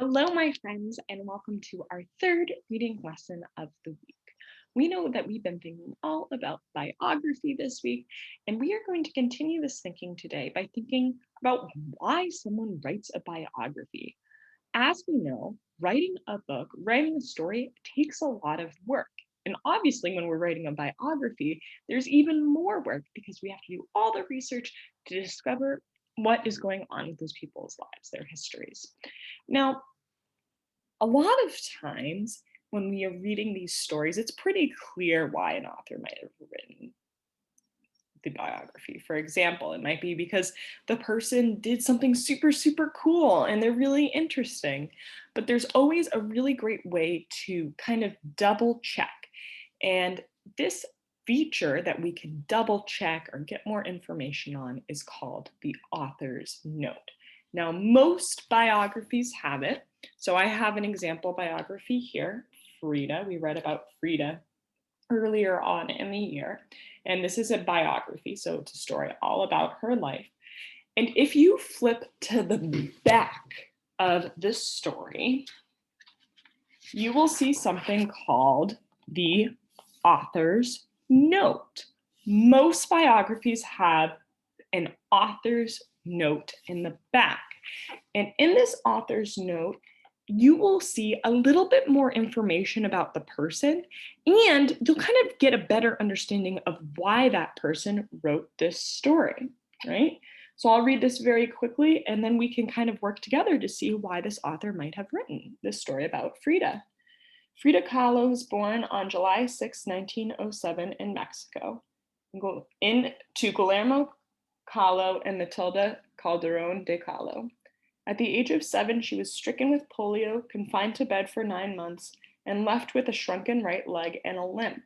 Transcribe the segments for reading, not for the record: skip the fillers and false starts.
Hello, my friends, and welcome to our third reading lesson of the week. We know that we've been thinking all about biography this week, and we are going to continue this thinking today by thinking about why someone writes a biography. As we know, writing a book, writing a story takes a lot of work. And obviously, when we're writing a biography, there's even more work because we have to do all the research to discover what is going on with those people's lives, their histories. Now, a lot of times when we are reading these stories, it's pretty clear why an author might have written the biography. For example, it might be because the person did something super, super cool and they're really interesting. But there's always a really great way to kind of double check. And this feature that we can double check or get more information on is called the author's note. Now, most biographies have it. So I have an example biography here, Frida. We read about Frida earlier on in the year. And this is a biography, so it's a story all about her life. And if you flip to the back of this story, you will see something called the author's note. Most biographies have an author's note in the back. And in this author's note, you will see a little bit more information about the person, and you'll kind of get a better understanding of why that person wrote this story, right? So I'll read this very quickly, and then we can kind of work together to see why this author might have written this story about Frida. Frida Kahlo was born on July 6, 1907 in Mexico, to Guillermo Kahlo and Matilda Calderon de Kahlo. At the age of 7, she was stricken with polio, confined to bed for 9 months, and left with a shrunken right leg and a limp.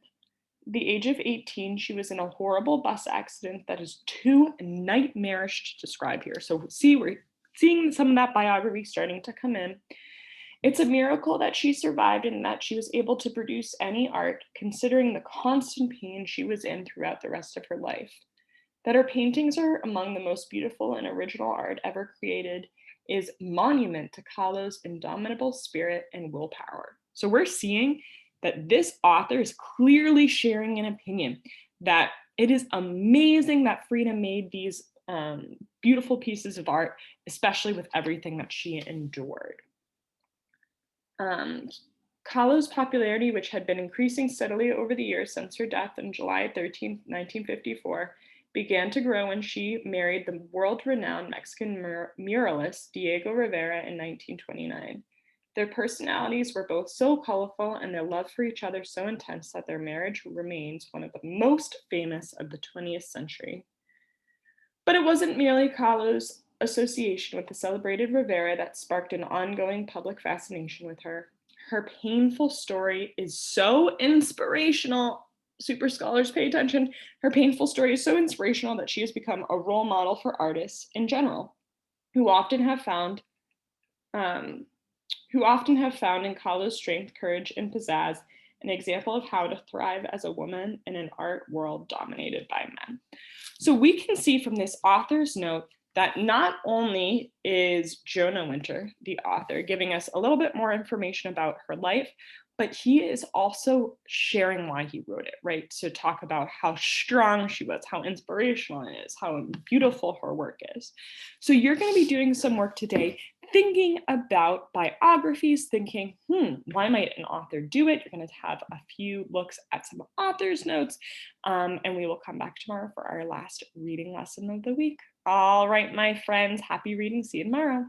At the age of 18, she was in a horrible bus accident that is too nightmarish to describe here. So see, we're seeing some of that biography starting to come in. It's a miracle that she survived and that she was able to produce any art, considering the constant pain she was in throughout the rest of her life. That her paintings are among the most beautiful and original art ever created is monument to Kahlo's indomitable spirit and willpower. So we're seeing that this author is clearly sharing an opinion that it is amazing that Frida made these beautiful pieces of art, especially with everything that she endured. Kahlo's popularity, which had been increasing steadily over the years since her death on July 13, 1954, began to grow when she married the world-renowned Mexican muralist Diego Rivera in 1929. Their personalities were both so colorful and their love for each other so intense that their marriage remains one of the most famous of the 20th century. But it wasn't merely Kahlo's association with the celebrated Rivera that sparked an ongoing public fascination with her. Her painful story is so inspirational. Super scholars, pay attention. Her painful story is so inspirational that she has become a role model for artists in general, who often have found um, in Kahlo's strength, courage, and pizzazz an example of how to thrive as a woman in an art world dominated by men. So we can see from this author's note that not only is Jonah Winter, the author, giving us a little bit more information about her life, but he is also sharing why he wrote it, right? To talk about how strong she was, how inspirational it is, how beautiful her work is. So you're going to be doing some work today thinking about biographies, thinking, why might an author do it? You're going to have a few looks at some author's notes, and we will come back tomorrow for our last reading lesson of the week. All right, my friends, happy reading. See you tomorrow.